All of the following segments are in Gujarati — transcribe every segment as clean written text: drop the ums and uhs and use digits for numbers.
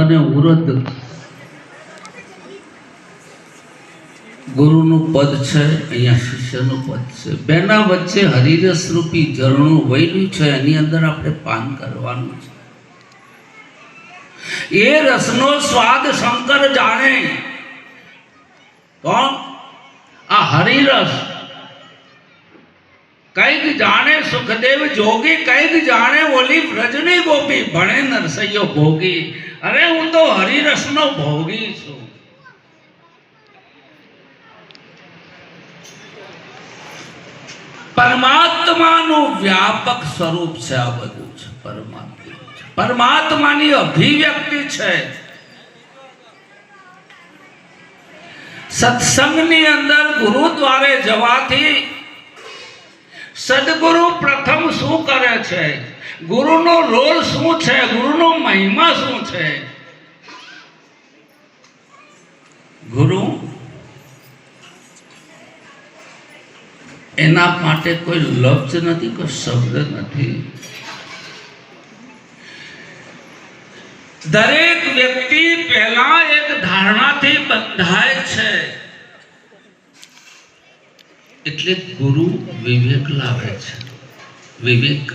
અને ઉરદ ગુરુનું પદ છે, અહીંયા શિષ્યનું પદ છે. બેના વચ્ચે હરિરસ રૂપી ઝરણું વહેલું છે, એની અંદર આપણે પાન કરવાનું છે. એ રસનો સ્વાદ શંકર જાણે. કોણ? આ હરિરસ. કઈક જાણે સુખદેવ જોગી, કઈક જાણે ઓલી વ્રજની ગોપી, ભણે નરસૈયો ભોગી. અરે હું તો હરિરસનો ભોગી છું. પરમાત્માનું વ્યાપક સ્વરૂપ છે આ બધું છે. પરમાત્માની અભિવ્યક્તિ છે. સત્સંગની અંદર ગુરુદ્વારે જવાથી સદગુરુ પ્રથમ શું કરે છે, ગુરુનો રોલ શું છે, ગુરુનો મહિમા શું છે. ગુરુ એના માટે કોઈ લફ્ઝ નથી, કોઈ શબ્દ નથી. દરેક વ્યક્તિ પહેલા એક ધારણાથી બંધાય છે. એટલે ગુરુ વિવેક લાવે છે. વિવેક.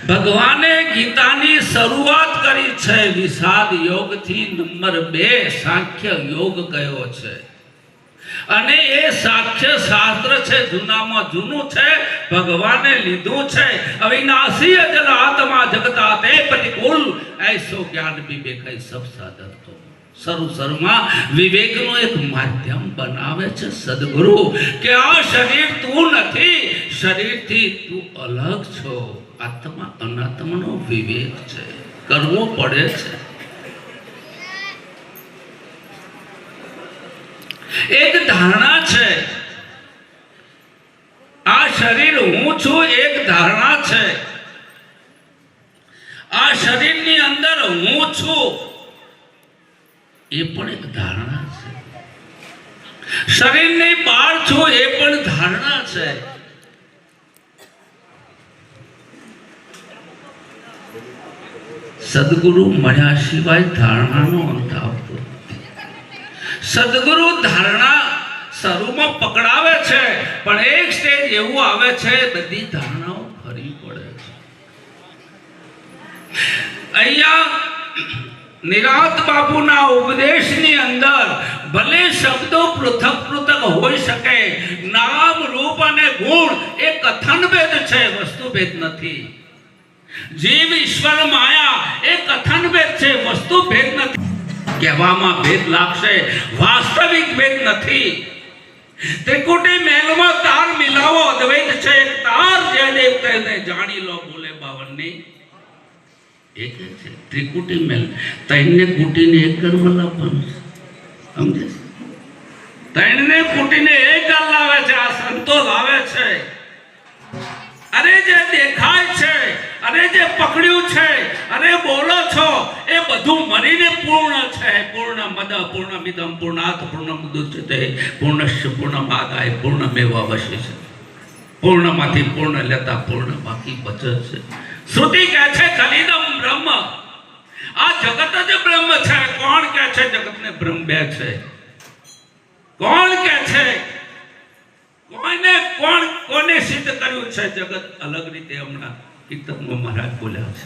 ભગવાને ગીતાની શરૂઆત કરી છે વિષાદ યોગથી. નંબર 2 સાંખ્ય યોગ કયો છે. અને એ સાંખ્ય શાસ્ત્ર છે, જૂનામાં જૂનું છે, ભગવાને લીધું છે. અવિનાશી અજલ આત્મા જગતા તે પ્રતિકૂલ ऐसो ज्ञान विवेक है सब साधन तो. શરૂમાં વિવેકનું એક માધ્યમ બનાવે છે સદગુરુ કે આ શરીર તું નથી, શરીરથી તું અલગ છો. આત્મા અનાત્માનો વિવેક છે, કરવો પડે છે. એક ધારણા છે, આ શરીર હું છું, એક ધારણા છે. આ શરીરની અંદર હું છું, એ પણ એક ધારણા છે. શરીરની બહાર છું, એ પણ ધારણા છે. સદગુરુ મળ્યા સિવાય ધારણાનો અંત આવતો. સદગુરુ ધારણા શરૂમાં પકડાવે છે, પણ એક સ્ટેજ એવું આવે છે બધી ધારણાઓ ફરી પડે છે. અહીંયા નિરાંત બાપુના ઉપદેશની અંદર ભલે શબ્દો પૃથક પૃથક હોઈ શકે, નામ રૂપ અને ગુણ એ કથન ભેદ છે, વસ્તુ ભેદ નથી. જીવ ઈશ્વર માયા એ કથન ભેદ છે, વસ્તુ ભેદ નથી. કહેવામાં ભેદ લાગશે, વાસ્તવિક ભેદ નથી. ત્રિકુટી મહેલમાં તાર મિલાવો અદ્વૈત છે, તાર જે દેવ કહેને જાણી લો બોલે 52 એક છે. ત્રિકુટી મહેલ ત્રણને કુટીને એક ઘરમાં લાવવાનું છે, સમજે? ત્રણને કુટીને એક ઘર લાવે છે, આ સંતો લાવે છે. અરે જે દેખાય છે, અરે જે પકડ્યું છે, અરે બોલો છો, એ બધું મરીને પૂર્ણ છે. પૂર્ણ મદ પૂર્ણ મિદમ પૂર્ણાત પૂર્ણ મુદચ્યતે પૂર્ણસ્ય પૂર્ણમાદાય પૂર્ણમેવાવશિષ્યતે. પૂર્ણમાંથી પૂર્ણ લેતા પૂર્ણ બાકી બચે છે. શ્રુતિ કહે છે ખલિદમ બ્રહ્મ. આ જગત જ બ્રહ્મ છે. કોણ કહે છે જગતને બ્રહ્મ બે છે? કોણ કહે છે? કોને સિદ્ધ કર્યું છે જગત અલગ રીતે? હમણાં કીર્તનમાં મહારાજ બોલ્યા છે,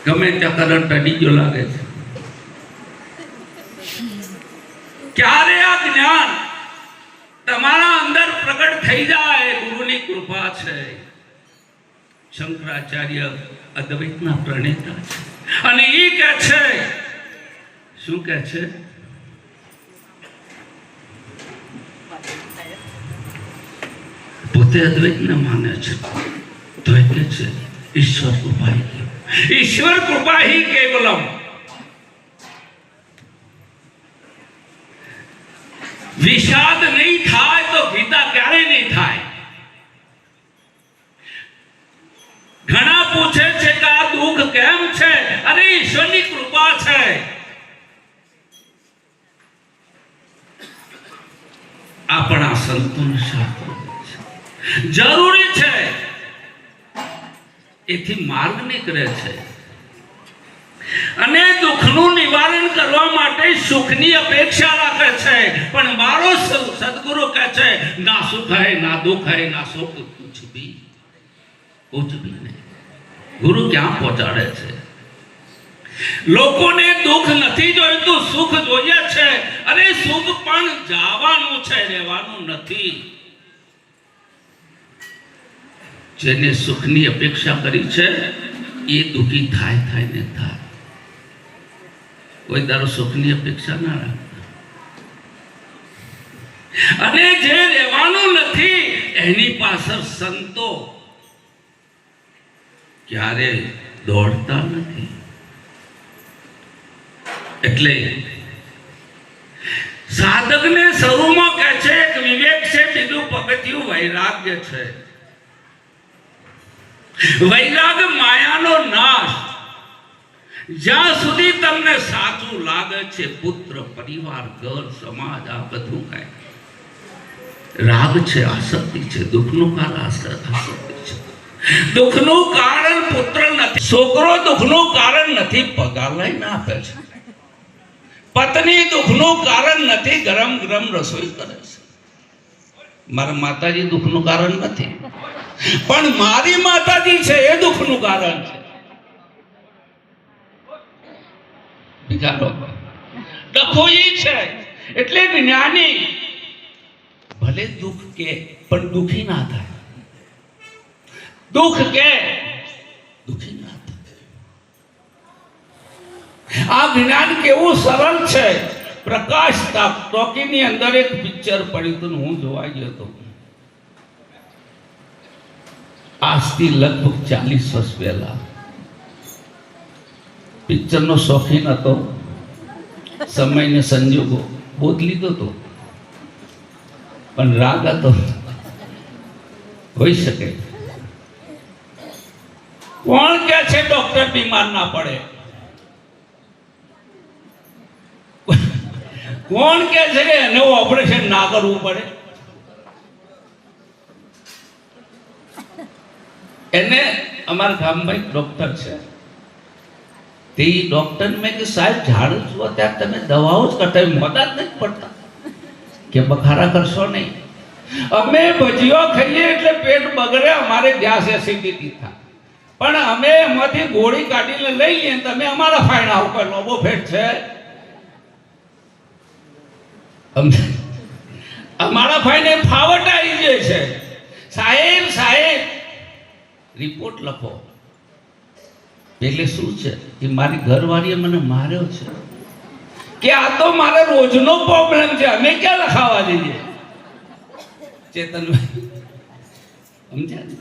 ગમે ત્યાં કરંટ અડીજો લાગે છે. ક્યારે આ જ્ઞાન તમારા અંદર પ્રગટ થઈ જાય? ગુરુની કૃપા છે. શંકરાચાર્ય અદ્વૈતના પ્રણેતા છે, અને એ કહે છે, શું કહે છે? પોતે અદ્વૈતને માને છે, તો એ કહે છે ઈશ્વર કૃપા હી કેવલમ. ઈશ્વર કૃપા હી કેવલમ. વિષાદ નહીં થાય તો ગીતા ક્યારે નહીં થાય? ઘણા પૂછે છે કે આ દુઃખ કેમ છે? અરે ઈશ્વરની કૃપા છે. આપણા સંતોને શાસ્ત્ર જરૂરી છે. એથી માર્ગ નીકળે છે અને દુઃખનું નિવારણ કરવા માટે સુખની અપેક્ષા રાખે છે, પણ મારો સદગુરુ કહે છે ના સુખ હૈ ના દુઃખ હૈ ના સુખ, કુછ ભી નહીં. ગુરુ ક્યાં પહોંચાડે છે? લોકોને દુઃખ નથી જોઈતું, સુખ જોઈએ છે, અને સુખ પણ જવાનું છે, રહેવાનું નથી. જેને સુખની અપેક્ષા કરી છે એ દુઃખી થાય ને થાય. કોઈ દારો સુખની અપેક્ષા ના રાખતા. અને જે રહેવાનું નથી એની પાછળ સંતો ક્યારે દોડતા નથી. એટલે સાધકને શરૂમાં કહે છે એક વિવેક છે, બીજું પગથિયું વૈરાગ્ય છે. વૈરાગ માયાનો નાશ. જ્યાં સુધી તમને સાચું લાગે છે, પુત્ર પરિવાર ઘર સમાજ આ બધું કઈ રાગ છે, આસક્તિ છે. દુઃખનું કારણ આસક્તિ છે. દુઃખનું કારણ પુત્ર નથી, છોકરો દુઃખનું કારણ નથી, પગાર લઈને આપે છે. પત્ની દુઃખનું કારણ નથી, ગરમ ગરમ રસોઈ કરે છે. મારા માતાજી દુઃખનું કારણ નથી, પણ મારી માતાજી છે એ દુઃખનું કારણ છે. ડખો એ છે. એટલે જ્ઞાની ભલે દુઃખ કે પણ દુઃખી ના થાય. દુઃખ કે દુઃખી ના થાય. આ જ્ઞાન કેવું સરળ છે. પ્રકાશ ટોકીની અંદર એક પિક્ચર પડ્યું હતું, હું જોવા ગયો હતો. આજથી લગભગ 40 વર્ષ પહેલા. પિક્ચરનો શોખીન હતો, સમયને સંજોગો બોધ લીધો હતો, પણ રાગ હતો. હોઈ શકે. કોણ કે છે ડોક્ટર બીમાર ના પડે? કોણ કે છે કે એને ઓપરેશન ના કરવું પડે? એને અમારા ગામમાં એક ડોક્ટર છે, તે ડોક્ટર મેં કે સાહેબ ઝાડુ છો ત્યારે તમે દવાઓ જ કરતા, મોડા જ નથી પડતા કે બખારા કરશો નહીં. અમે ભજીયો ખાઈએ એટલે પેટ બગડે, અમારે ગેસ એસિડિટી થાય, પણ અમે એમાંથી ગોળી કાઢીને લઈ લઈએ. તમે અમારા ફાયડા ઉપર લોબો ફેટ છે, અમારા ફાઈને ફાવટ આવી જાય છે. સાહેબ રિપોર્ટ લખો. એટલે શું છે કે મારી ઘરવાળીએ મને માર્યો છે કે આ તો મારે રોજનો પ્રોબ્લેમ છે, અમે ક્યાં લખાવા જઈએ? ચેતનભાઈ સમજ્યા?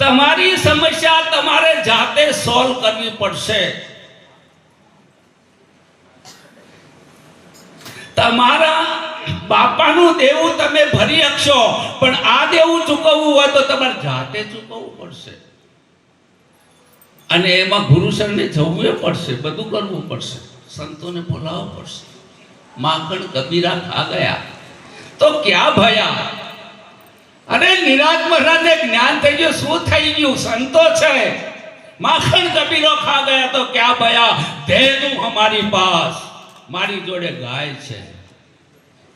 તમારી સમસ્યા તમારે જાતે સોલ્વ કરવી પડશે. તમારા બાપાનું દેવું તમે ભરી શકશો, પણ આ દેવું ચૂકવવું હોય તો તમારે જાતે ચૂકવવું પડશે. અને એમાં ગુરુસરને જવું પડશે, બધું કરવું પડશે, સંતોને બોલાવવા પડશે. માખણ કબીરા ખા ગયા તો ક્યાં ભયા? અરે નિરાજ મહારાજને જ્ઞાન થઈ ગયું, શું થઈ ગયું? સંતો છે. માખણ કબીરો ખા ગયા તો ક્યાં ભયા? દેનું હમારી પાસ, મારી જોડે ગાય છે,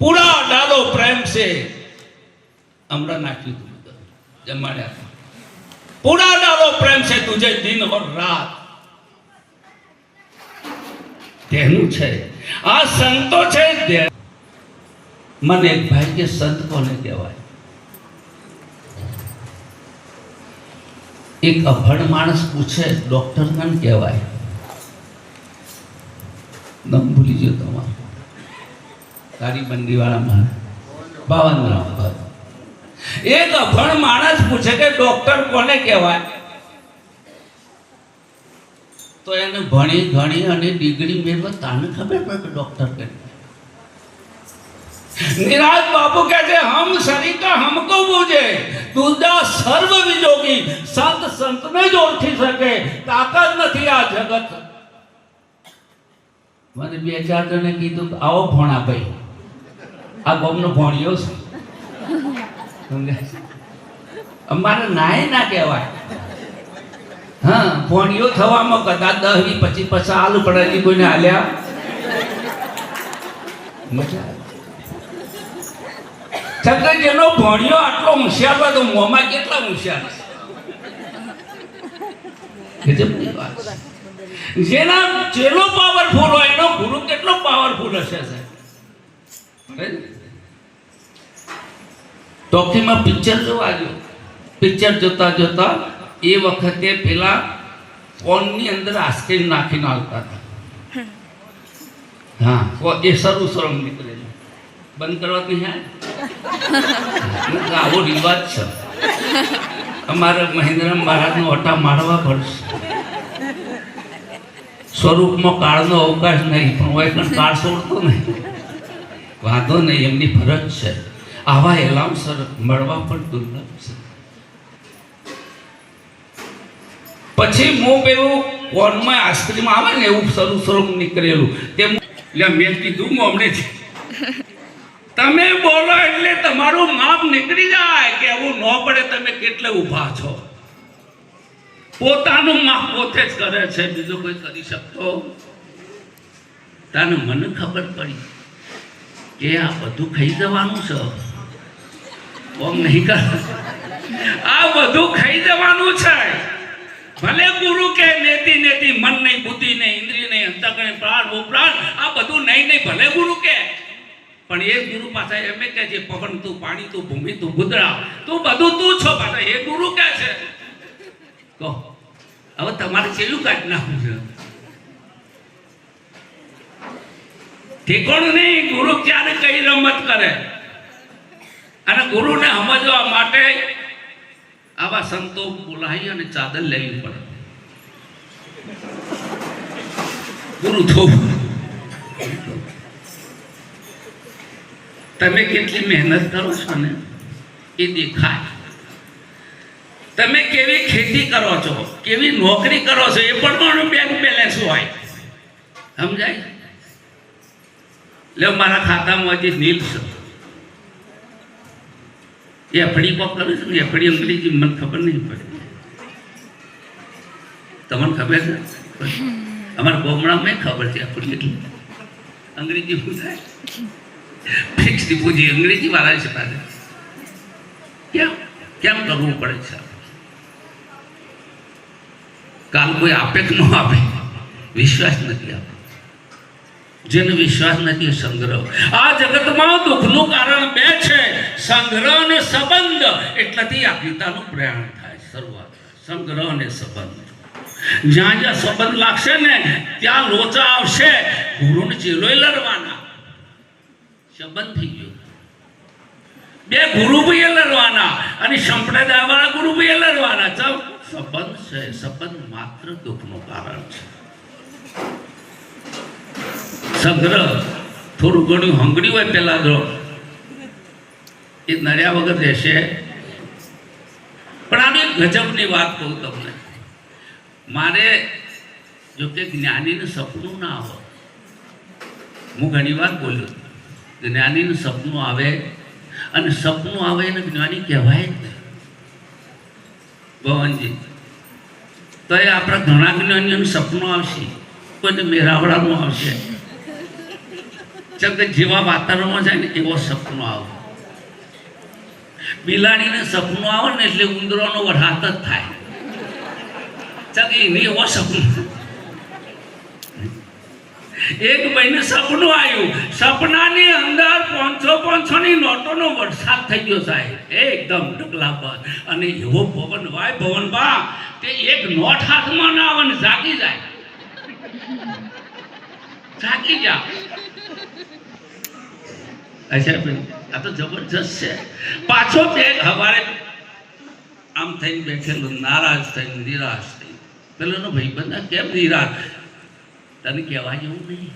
પૂરા ડાલો પ્રેમ છે. હમણાં નાખ્યું તું જમાડ્યા, पूरा डालो प्रेम से तुझे दिन और रात. તેનું છે આ સંતો છે. મને એક ભાઈ કે સંત કોને કહેવાય? એક અભણ માણસ પૂછે ડોક્ટર કોને કહેવાય? નામ ભૂલી ગયો તમારું. તારી બંદીવાળા માણસ બાવનરામ. એક અભણ માણસ પૂછે કે ડોક્ટર કોને કહેવાય? તો એને ભણી ગણી અને ડિગ્રી મેળવે તાને ખબર પડે કે ડોક્ટર કે. નિરાજ બાપુ કહે છે હમ સરિતા હમકો બૂझे, દુર્દા સર્વ વિજોગી. સંત સંતને જ ઓળખી શકે, તાકાત નથી આ જગત. મને 2-4 જણે કીધું આવો ભણા ભાઈ, આ ગામનો ભણ્યો છે. અમારે નાય ના કહેવાય. હા, ફોણીઓ થવામાં કદાચ 10 25 50 આલુ પડેલી કોઈને હાલ્યા મજા છતાં જેનો ભણ્યો આટલો હોશિયાર હોય તો મોંમાં કેટલા હોશિયાર છે. ગજબની વાત છે. જેના ચેલો પાવરફુલ હોય એનો ગુરુ કેટલો પાવરફુલ હશે સાહેબ. ટોકીમાં પિક્ચર જોવા ગયો. પિક્ચર જોતા જોતા એ વખતે પેલા ફોનની અંદર આઈસ્ક્રીમ નાખીને આવતા હતા. હા, એ સરું સરમ નીકળેલું બંધ કરવા નહીં. આવો રિવાજ છે. અમારે મહેન્દ્ર મહારાજનો ઓટા મારવા પડશે. સ્વરૂપમાં કાળનો અવકાશ નહીં, પણ હોય પણ કાળ છોડતો નહીં. વાંધો નહીં, એમની ફરજ છે. આવા એલાઉન્સર મળવા પણ દુર્લભ છે. પછી હું પેલું કોનમાં આઈસ્ક્રીમ આવે ને એવું સરું સરું નીકળેલું તે એટલે મેં કીધું હમણે છે તમે બોલો એટલે તમારું માપ નીકળી જાય કે એવું ન પડે. તમે કેટલે ઊભા છો. પોતાનું માપ પોતે જ કરે છે, બીજો કોઈ કરી શકતો. તને મને ખબર પડી કે આ બધું ખાઈ જવાનું છે. ઓમ નહીં કર, આ બધું ખાઈ જવાનું છે. ભલે ગુરુ કે નેતિ નેતિ મન નહીં, બુદ્ધિ નહીં, ઇન્દ્રિય નહીં, અંતઃકરણ, પ્રાણ ઉપરાણ આ બધું નહીં ભલે ગુરુ કે, પણ એ ગુરુ પાછા એમ કે છે પવન તું, પાણી તું, ભૂમિ તું, ગુદરા તું, બધું તું છો. પાછા એ ગુરુ કે છે. કહો હવે તમારે છેલ્લું કાઢી નાખવું છે. ઠીકોણું નહીં. ગુરુ ક્યારે કઈ રમત કરે અને ગુરુને સમજવા માટે આવા સંતો બોલાવી અને ચાદર લેવી પડે. ગુરુ થવું. તમે કેટલી મહેનત કરો છો ને એ દેખાય. તમે કેવી ખેતી કરો છો, કેવી નોકરી કરો છો, એ પણ બેંક બેલેન્સ હોય. સમજાય? લે મારા ખાતામાં હજી નીલ છે. એ એફડી કોક કરું છું ને, એફડી અંગ્રેજી મને ખબર નહીં પડે. તમને ખબર છે? અમારા બોમડામાં ખબર છે એફડી એટલે અંગ્રેજી શું થાય. ફિક્સ ડિપોઝિટ અંગ્રેજી વાળા છે. તારે કેમ કેમ કરવું પડે છે? કાલ કોઈ આપે કે ન આપે, વિશ્વાસ નથી. આપે જેને વિશ્વાસ નથી સંગ્રહ. આ જગતમાં દુઃખનું કારણ બે છે, સંગ્રહ અને સંબંધ. એટલાથી આ ગીતાનું પ્રયાણ થાય. શરૂઆત સંગ્રહ અને સંબંધ. જ્યાં જ્યાં સંબંધ લાગશે ને ત્યાં લોચા આવશે. ગુરુને ચેલોય લડવાના. સંબંધ થઈ ગયો. બે ગુરુ ભાઈ લડવાના અને સંપ્રદાય વાળા ગુરુ ભાઈ લડવાના. સંબંધ છે. સંબંધ માત્ર દુઃખનું કારણ છે. સંગ્રહ થોડું ઘણું હંગડી હોય પેલા તો એ નર્યા વગર રહેશે. પણ આની ગજબની વાત કહું તમને. મારે જો કે જ્ઞાનીનું સપનું ના આવે. હું ઘણી વાર બોલ્યો, જ્ઞાનીનું સપનું આવે અને સપનું આવે એને જ્ઞાની કહેવાય જ નહીં. ભવનજી તો એ આપણા ઘણા જ્ઞાનીઓનું સપનું આવશે, કોઈને મેરાવડાનું આવશે. કે જેવા વાતાવરણમાં જાય ને એવો સપનું આવે. બિલાડીને સપનું આવે ને એટલે ઉંદરોનો વરસાદ જ થાય. એને એવો સપનું. એક ભાઈને સપનું આવ્યું, સપનાની અંદર 500 ની નોટોનો વરસાદ થઈ ગયો સાહેબ, એકદમ ઢગલા પર. અને એવો પવન વાય ભવનબા તે એક નોટ હાથમાં ના આવે ને જાગી જાય. જાગી જા. અચ્છા ભાઈ આ તો જબરજસ્ત છે. પાછો તે હવારે આમ થઈને બેઠેલો, નારાજ થઈને, નિરાશ થઈ. પેલો ભાઈ બંધા કેમ નિરાશ? તને કહેવા જેવું નહીં.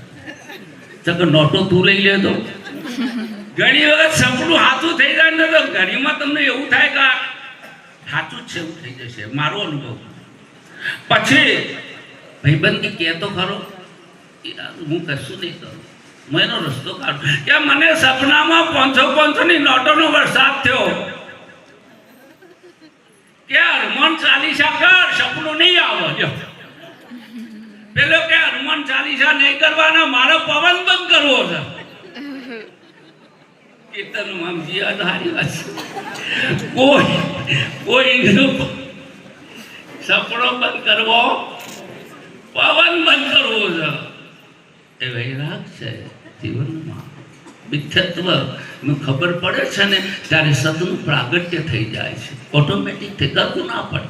ચકર નોટો તું લઈ લે તો ઘણી વખત સપનું સાચું થઈ જાય ને તો ઘણીમાં તમને એવું થાય કે સાચું જ છે એવું થઈ જશે. મારો અનુભવ. પછી ભાઈબંધ કે તો ખરો, હું કશું નહીં કરું, હું એનો રસ્તો કાઢું. કે મને સપનામાં 500 ની નોટોનો વરસાદ થયો. કે હનુમાન ચાલીસા કર, સપનું નહીં આવે. જો પેલો કે હનુમાન ચાલીસા નહીં કરવાના, મારો પવન બંધ કરવો છે. કીર્તન મામજી આધારી વાત કોઈ સપનો બંધ કરવો, પવન બંધ કરવો છે. એ વૈરાગ છે જીવનમાં. મિથ્યત્વ નું ખબર પડે છે ને ત્યારે સતનું પ્રાગટ્ય થઈ જાય છે. ઓટોમેટિક થઈ કરવું ના પડે.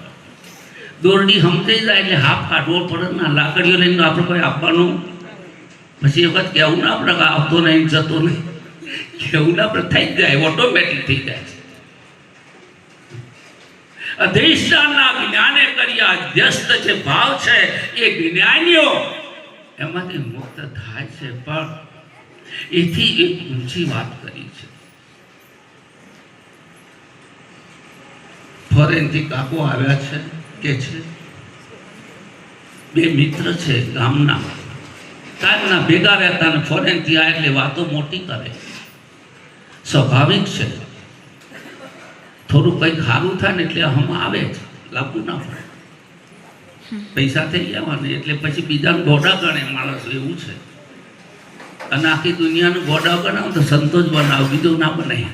દોરડી સમજાઈ જાય એટલે હાફ કાઢવો પડે ના. લાકડીઓ લઈને આપણે કોઈ આપવાનું, પછી એ વખત કહેવું ના આપણે આવતો નહીં, જતો નહીં, કહેવું ના આપણે થઈ જાય, ઓટોમેટિક થઈ જાય છે. અધિષ્ઠાનના જ્ઞાને કર્યા વ્યસ્ત જે ભાવ છે એ જ્ઞાનીઓ એમાંથી મુક્ત થાય છે. પણ એથી એક ઊંચી વાત કરી છે. ફોરેનથી કાકો આવ્યા છે કે છે બે મિત્ર છે ગામના, કાલના ભેગા રહેતા ને ફોરેનથી આ એટલે વાતો મોટી કરે. સ્વાભાવિક છે. થોડું કંઈક સારું થાય ને એટલે હમ આવે જ, લાગવું ના પડે. પૈસા થઈ ગયા ને એટલે પછી બીજાને ગોડા ગણે માણસ, એવું છે. અને આખી દુનિયાનું ગોડા બનાવો તો સંતોષ બનાવો, બીજું ના બનાય.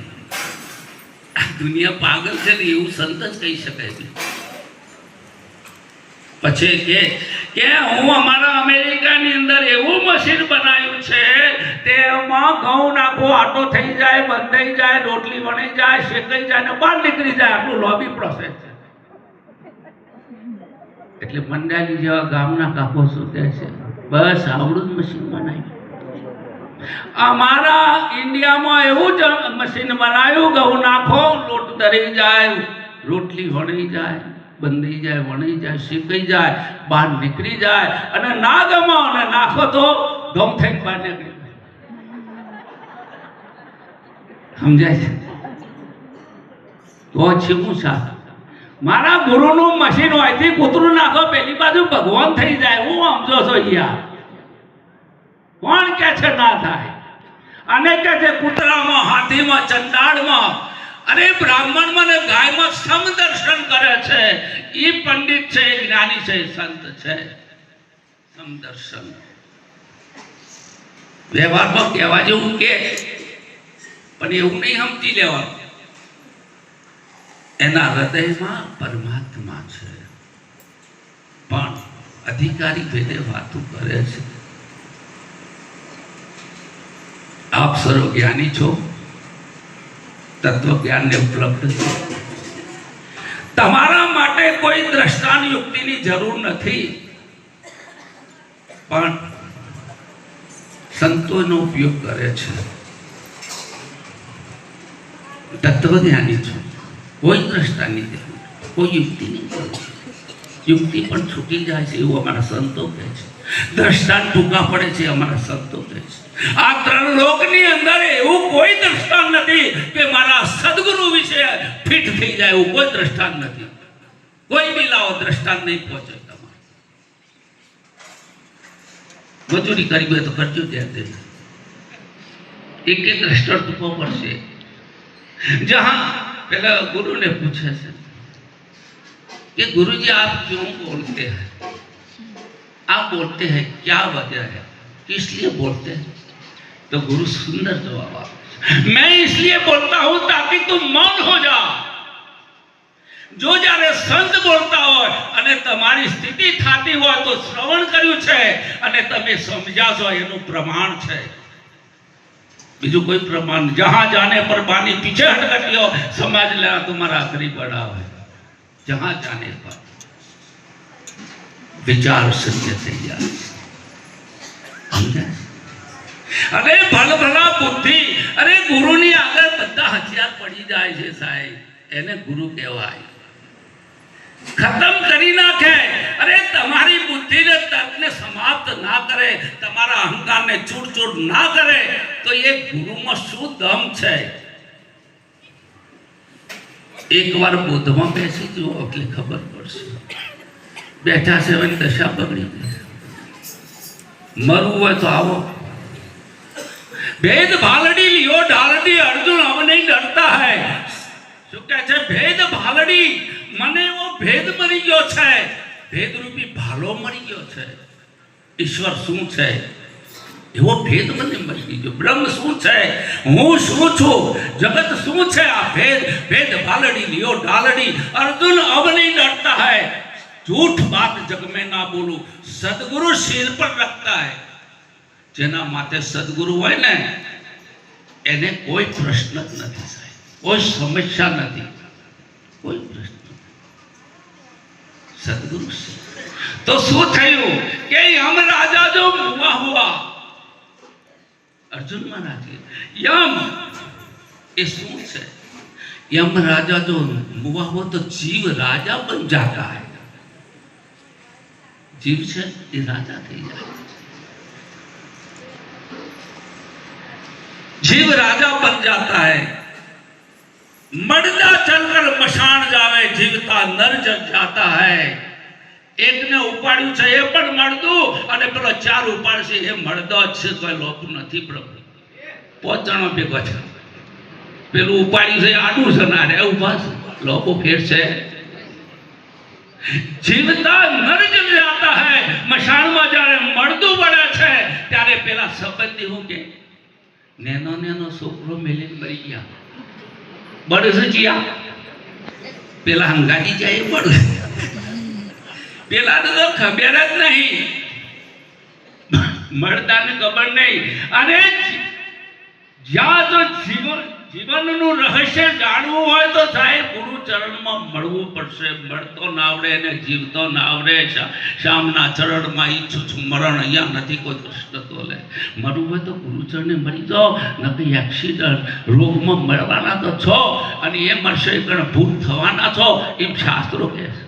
આ દુનિયા પાગલ છે ને એવું સંત જ કહી શકાય. પછી કે હું અમારા અમેરિકાની અંદર એવું મશીન બનાવ્યું છે તેમાં ઘઉં નાખો, આટો થઈ જાય, બંધ થઈ જાય, રોટલી વણી જાય, શેકાઈ જાય ને બહાર નીકળી જાય. આટલું લોબી પ્રોસેસ છે. એટલે મંડાલી જેવા ગામના કાકો શું કહે છે, બસ આવડું જ મશીન બનાવ્યું. અમારા ઇન્ડિયામાં એવું જ મશીન બનાવ્યું, ઘઉં નાખો, લોટ દરી જાય, રોટલી વણી જાય, બંધી જાય, વણી જાય, શીખાઈ જાય, બહાર નીકળી જાય. અને ના ગમો અને નાખો તો ધમ થઈને બહાર નીકળી જાય. સમજાય છે? તો છીવું સા મારા ગુરુનું મશીન હોયથી કૂતરું નાખો, પેલી બાજુ ભગવાન થઈ જાય. હું સમજો છો યાર? કોણ કે છે ના થાય? અને કે છે કૂતરામાં, હાથીમાં, ચંડાળમાં, અરે બ્રાહ્મણમાં ને ગાયમાં સમદર્શન કરે છે. એ પંડિત છે, જ્ઞાની છે, સંત છે. સમદર્શન વ્યવહારમાં કહેવા જેવું કે, પણ એવું નહીં સમજી લેવાનું. એના હૃદયમાં પરમાત્મા છે, પણ અધિકારી ભેદે વાતો કરે છે. આપ સર્વ જ્ઞાની છો, તત્વ જ્ઞાનને ઉપલબ્ધ છે. તમારા માટે કોઈ દ્રષ્ટાંત યુક્તિની જરૂર નથી, પણ સંતોનો ઉપયોગ કરે છે. તત્વજ્ઞાની છો, કોઈ દ્રષ્ટાની જરૂર, કોઈ યુક્તિની જરૂર. યુક્તિ પણ છૂટી જાય છે એવું અમારા સંતો કહે છે. દ્રષ્ટાંત ટૂંકા પડે છે અમારા સંતો કહે છે. આ ત્રણ લોકની અંદર એવું કોઈ દ્રષ્ટાંત નથી કે મારા સદગુરુ વિશે ફિટ થઈ જાય, એવું કોઈ દ્રષ્ટાંત નથી. કોઈ બી લાવો, દ્રષ્ટાંત નહીં પહોંચે. તમારે મજૂરી કરી હોય તો કરજો, ત્યાં એક એક દ્રષ્ટાંત ટૂંકો પડશે. जहां पहला गुरु ने पूछा से कि गुरुजी आप क्यों बोलते हैं, आप बोलते हैं, क्या वजह है, किस लिए बोलते हैं? तो गुरु सुंदर जवाब आता, मैं इसलिए बोलता हूं ताकि तुम मौन हो जाओ. जो जारे संत बोलता हो અને તમારી સ્થિતિ થાતી હોય તો શ્રવણ કર્યું છે અને તમે સમજ્યા છો એનું પ્રમાણ છે. બીજું કોઈ પ્રમાણ. જહાं जाने पर बानी पीछे हटकर लियो, समझ लेना तुम्हारा आखिरी बड़ा है. जहां जाने पर विचार सत्य થઈ જાય. અરે ભલ ભલા બુદ્ધિ, અરે ગુરુની આગળ બધા હથિયાર પડી જાય છે સાહેબ, એને ગુરુ કહેવાય. ખતમ કરી નાખે. અરે તમારી બુદ્ધિને તર્કને સમાપ્ત ના કરે, તમારા અહંકારને ચૂરચૂર ના કરે, તો એ ગુરુમાં શું દમ છે? એકવાર બોધમાં બેસી જુઓ એટલે ખબર પડશે. બેઠા છે એની દશા બગડી ગઈ. મરવું હોય તો આવો. भेद भालड़ी लियो ढालडी, अर्जुन अब नहीं डरता है. શું કહે છે? ભેદ ભાલડી, મને એવો ભેદ મળી ગયો છે, ભેદરૂપી ભાલો મળી ગયો છે. ઈશ્વર શું છે એવો ભેદ મને મળી ગયો. બ્રહ્મ શું છે, હું શું છું, જગત શું છે, આ ભેદ ભેદ ભાલડી લિયો ડાલડી. अर्जुन अब नहीं डरता है, झूठ बात जग में ना बोलूं, सदगुरु सिर पर रखता है. જેના માથે સદગુરુ હોય ને એને કોઈ પ્રશ્ન જ નથી સાહેબ, કોઈ સમસ્યા નથી, કોઈ પ્રશ્ન. સદગુરુ તો શું થયું કે યમ રાજા જો મુવા હુआ, अर्जुन महाराज यम ये શું છે? यम राजा जो मुआ हो तो जीव राजा बन जाता है. जीव છે એ રાજા થઈ જાય. जीव राजा बन जाता है. मर्दा चलकर मशान जावे, जीवता नर जग जाता है. एक ने उपाड्યું છે એ પણ મળદું, અને પેલો ચાર ઉપાડશે એ મળદો જ છે, કોઈ લોપ નથી પ્રભુ. 5 જણો ભેગો છે, પેલું ઉપાડ્યું છે આડું છે, ના રે ઉભા છે, લોકો ફેર છે. જીવતા નર જગ જાતા હૈ. મશાનમાં જ્યારે મળદું બળે છે ત્યારે પેલા સંબંધી હું કે નેનો નેનો છોકરો મેલીને મરી ગયા, બળશે જીયા, પેલા હંગાતી જાય બળ, પેલા તો ખબર જ નહીં, મળદાને ખબર નહીં. અને જ્યાં તો જીવનનું રહસ્ય જાણવું હોય તો સાહેબ ગુરુ ચરણમાં મળવું પડશે. મળતો ના આવડે અને જીવતો ના આવડે. શ્યામના ચરણમાં ઈચ્છું છું મરણ, અહીંયા નથી કોઈ કૃષ્ણ તો લે. મરવું હોય તો ગુરુચરણને મરી જાઓ, નકરી એક્સિડન્ટ રોગમાં મળવાના તો છો, અને એ મરશે કારણ ભૂત થવાના છો, એમ શાસ્ત્રો કહે છે.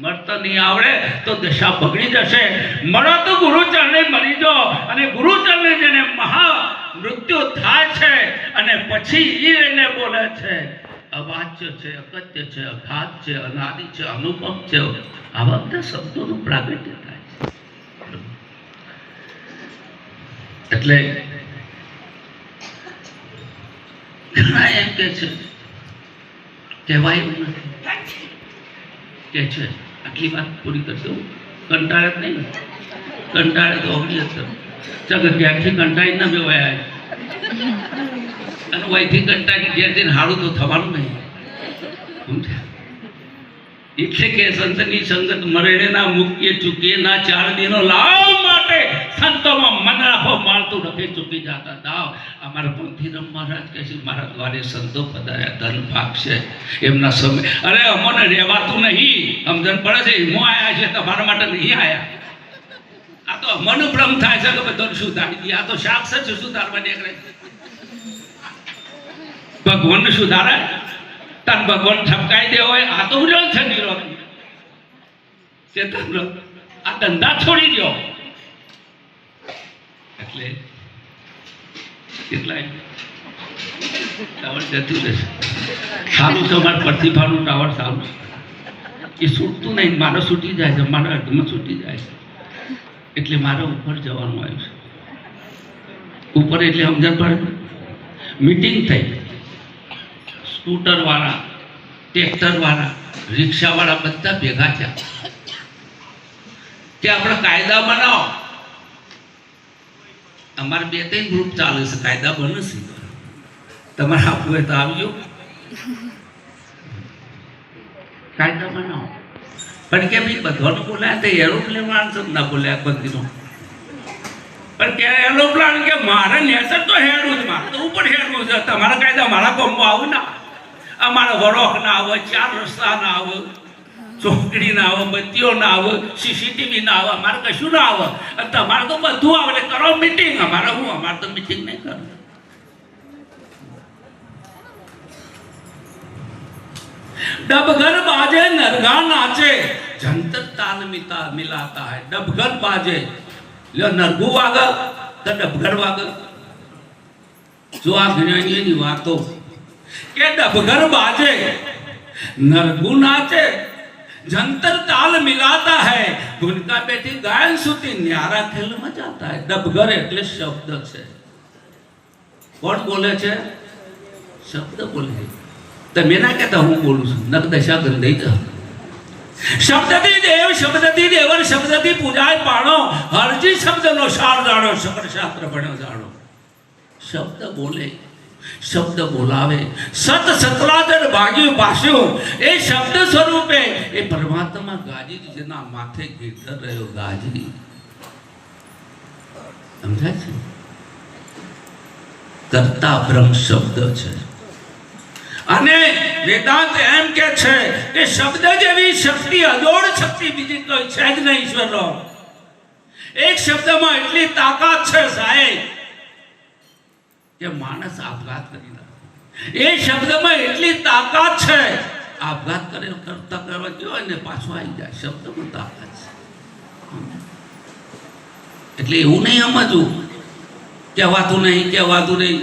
મળતા નહીં આવડે તો દશા બગડી જશે. મળો તો ગુરુચરણે મરી જાઓ, અને ગુરુચરણે જેને મહા મૃત્યુ થાય છે અને પછી એને બોલે છે અવાચ્ય છે, અકત્ય છે, અઘાત છે, અનાદિ છે, અનુપમ છે. આવા બધા શબ્દોનું પ્રાગટ્ય થાય છે. એટલે ઘણા એમ કે છે કહેવાયું નથી કે છે. આટલી વાત પૂરી કરી દઉં. કંટાળે જ નહીં, કંટાળે તો અવડી હતો ચગ ત્યાંથી કંટાળી ના બેવાય, અને વયથી કંટાળી ઘેર જઈને હારું તો થવાનું નહીં. એટલે કે સંતની સંગત મરણે ના મૂકીએ ચૂકીએ ના, 4 દિનો લાવ માટે સંતોમાં મન રાખો, માળતું રખે ચૂકી જાતા દાવ. અમારા પંથીરામ મહારાજ કહે છે મારા દ્વારે સંતો પધાર્યા, ધન ભાગ છે એમના સમય. અરે અમને રહેવાતું નહીં, સમજણ પડે છે, હું આયા છે તમારા માટે નહીં આયા. આ તો મન ભ્રમ થાય છે કે બધું સુધારી દે. આ તો શાક છે સુધારવા નીકળે. ભગવાન સુધારે તન ભગવાન ઠપકાઈ દે હોય, આ તો ઉલ્યો છે નિરોધ. ચેતન આ ધંધા છોડી દો. એટલે કેટલાય ટાવર જતું રહેશે. સારું છે અમારા પ્રતિભાનું ટાવર સારું છે, એ છૂટતું નહીં. મારે છૂટી જાય છે, મારા અર્ધમાં છૂટી જાય છે. એટલે મારે ઉપર જવાનું આવ્યું છે. ઉપર એટલે સમજણ પડે. મીટિંગ થઈ, સ્કૂટરવાળા, ટ્રેક્ટરવાળા, રિક્ષાવાળા બધા ભેગા થયા કે આપણે કાયદા બનાવો. અમારે 2-3 ગ્રુપ ચાલે છે, કાયદા બને છે. તમારે આપવું હોય તો આવજો, કાયદા બનાવો. પણ કે ભાઈ બધાને બોલાયા તો એરોપ્લેન માણસો ના બોલ્યા બધીનો. પણ કે એરોપ્લેન કે મારે નેચર તો હેડવું જ, મારે તો ઉપર હેડવું છે. તમારા કાયદા મારા કોમમાં આવું ના, અમારા વડોક ના આવે, 4 રસ્તા ના આવે, ચોકડી ના આવે, બત્તીઓ ના આવે, સીસીટીવી ના આવે, અમારે કશું ના આવે. અને તમારે તો બધું આવે. કરો મીટિંગ. અમારે હું, અમારે તો મીટિંગ નહીં કરવું. डबगर बाजे नरगा नाचे, जंतर ताल मिलाता है. डबगर बाजे लो नरगु वाग तो डबगर वाग. जो आ ज्ञानी बातो के डबगर बाजे नरगु नाचे, जंतर ताल मिलाता है. गुनका बेटी गायन सुती न्यारा खेल मचाता है. डबगर એટલે શબ્દ છે. કોણ બોલે છે? શબ્દ બોલે. તમે ના કહેતા હું બોલું છું, નક દશા ગંધાઈ જ. શબ્દથી દેવ, શબ્દથી દેવર, શબ્દથી પૂજાય પાણો, હરજી શબ્દનો સાર જાણો, સકળ શાસ્ત્ર ભણ્યો જાણો. શબ્દ બોલે, શબ્દ બોલાવે, સત સતલાદર ભાગ્યું ભાષ્યું, એ શબ્દ સ્વરૂપે એ પરમાત્મા ગાજી જેના માથે ગીરધર રહ્યો ગાજી. સમજાય છે? કરતા બ્રહ્મ શબ્દ છે. અને વેદાંત એમ કે છે કે શબ્દ જેવી શક્તિ, અજોડ શક્તિ બીજી કોઈ છે જ નહીં ઈશ્વરનો. એક શબ્દમાં એટલી તાકાત છે સાહેબ કે માણસ આપઘાત કરી નાખે. એ શબ્દમાં એટલી તાકાત છે, આપઘાત કરતા કરવા ગયો ને પાછો આવી જાય. શબ્દમાં તાકાત છે. એટલે એવું નહીં સમજવું કહેવાતું નહીં.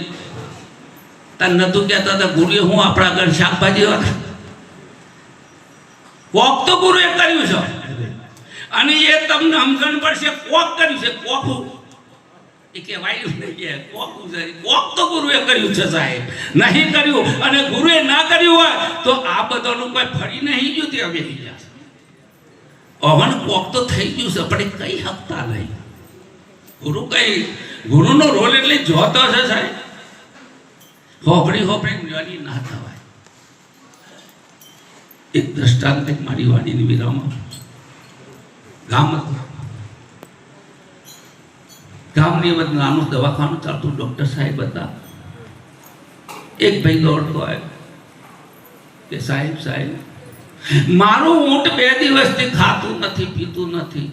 તને નતું કહેતા હતા ગુરુએ હું આપણા ઘર શાકભાજી વાળા કોક તો ગુરુએ કર્યું છે, અને એ તમને સમજણ પડશે કોક કર્યું છે. કોકું એ કહેવાયું નહીં કે કોકું છે, કોક તો ગુરુએ કર્યું છે સાહેબ. નહીં કર્યું અને ગુરુએ ના કર્યું હોય તો આ બધાનું કોઈ ફરી નહીં ગયું. તે હવે અવન કોક તો થઈ ગયું છે, પણ એ કઈ હકતા નહીં. ગુરુનો રોલ એટલે જોતો છે સાહેબ. હોપડી જ્ઞાની ના થવાય. એક દ્રષ્ટાંત મારી વાણીની વિરામમાં ગામ હતું. ગામની અંદર નાનું દવાખાનું ચાલતું. ડૉક્ટર સાહેબ હતા. એક ભાઈ દોડતો આવ્યો કે સાહેબ મારું ઊંટ 2 દિવસથી ખાતું નથી, પીતું નથી.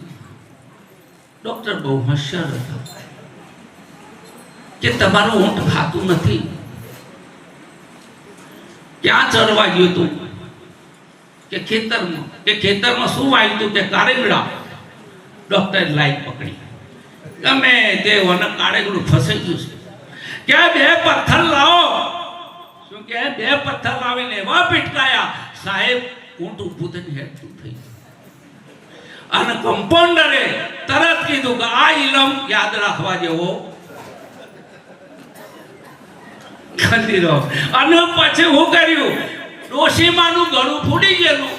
ડૉક્ટર બહુ હોશિયાર હતા કે તમારું ઊંટ ખાતું નથી, ક્યાં ચરવા ગયું તું? કે ખેતરમાં. કે ખેતરમાં શું વાવ્યું તું? કે કારેગડા. ડોક્ટરે લાઈન પકડી. ગમે તે વન કારેગડું ફસાઈ ગયું છે. કે 2 પથ્થર લાવો. શું કે 2 પથ્થર લાવીને એવા પીટકાયા સાહેબ ઊંટ ઊભું થઈને હેઠું થઈ. અને કમ્પાઉન્ડરે તરત કીધું કે આ ઇલમ યાદ રાખવા જેવો ખંડીરો. અને પછી હું કર્યું, ડોશીમાનું ગળું ફૂટી ગયેલું.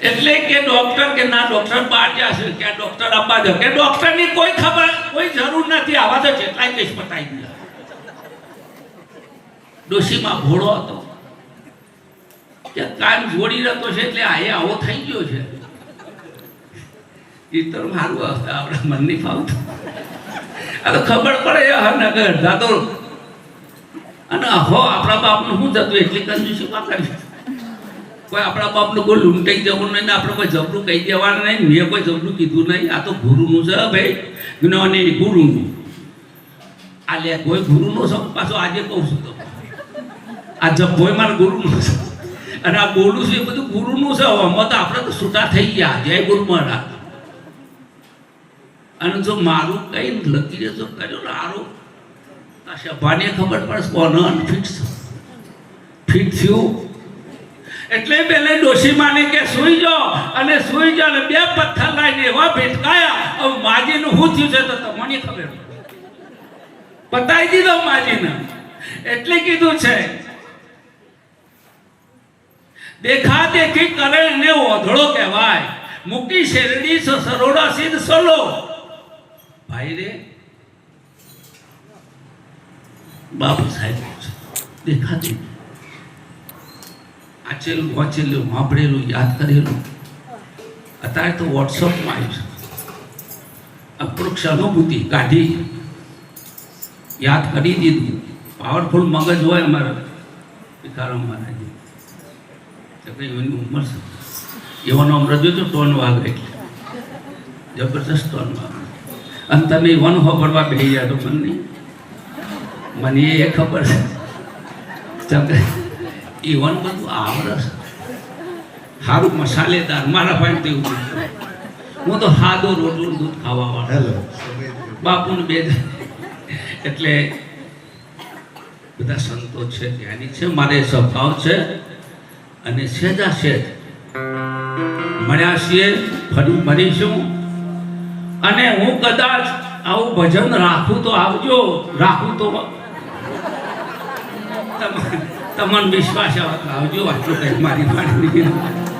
એટલે કે ડોક્ટર કે ના, ડોક્ટર બહાર જશે કે ડોક્ટર આપવા દો કે ડોક્ટરની કોઈ ખબર કોઈ જરૂર નથી. આવા તો જેટલાય કેસ પતાવી દીધા. ડોશીમાં ભોળો હતો કે કાન જોડી રહેતો છે એટલે આ આવો થઈ ગયો છે. એ તો મારું આપણા મનની ફાવતું. આ તો ખબર પડે નગર દાતો. અને હો આપણા બાપનું શું થતું? એટલી કંજૂસી માં કરી. કોઈ આપણા બાપનું કોઈ લૂંટાઈ જવું નહીં ને આપણે કોઈ જબરું કહી દેવાનું નહીં. મેં કોઈ જબરું કીધું નહીં. આ તો ગુરુનું છે ભાઈ, જ્ઞાની ગુરુનું. આ લે કોઈ ગુરુનું છે. પાછો આજે કહું છું તો આ જભોય મારા ગુરુનું છે, અને આ બોલું છું એ બધું ગુરુનું છે. આમાં તો આપણે તો છૂટા થઈ ગયા. જય ગુરુ મહારાજ. અને જો મારું કઈ લકીરે જો કર્યો ને આરું, આ સભાને ખબર પડે કોનો અનફિટ ફિટ થયું. એટલે પેલે ડોશીમાને કે સુઈ જાઓ, અને સુઈ જાઓ ને 2 પથ્થર લાવીને એવા ભેટકાયા. હવે માજીનું શું થયું છે તો તમને ખબર પતાવી દીધો માજીને. એટલે કીધું છે દેખા દેખી કરે એને ઓધળો કહેવાય. મૂકી શેરડી સરોડા સિદ્ધ સોલો. ભાઈ રે બાપુ સાહેબ દેખાતી આચેલું વાંચેલું વાપરેલું યાદ કરેલું. અત્યારે તો વોટ્સઅપમાં આવ્યું છે. અપરોક્ષ અનુભૂતિ કાઢી યાદ કરી દીધું. પાવરફુલ મગજ હોય અમારા ભિખારામ મહારાજ. એની ઉંમર છે એવાનો અમૃત જોજો ટોન વાગે જબરજસ્ત ટોન વાગે. અને તમે વન હોબરવા બેસી જાય તો મને એ ખબર છે એ વન બધું આવડે છે. સારું મસાલેદાર મારા ભાઈ તેવું. હું તો સાદો રોટલું દૂધ ખાવા વાળો બાપુને 2. એટલે બધા સંતો છે, ત્યાંની છે. મારે સ્વભાવ છે અને સેજા સેજ મળ્યા છીએ, ફરી મળીશું. અને હું કદાચ આવું ભજન રાખું તો આવજો, રાખું તો તમને વિશ્વાસ આવે તો આવજો, આટલું કંઈ મારી પાડી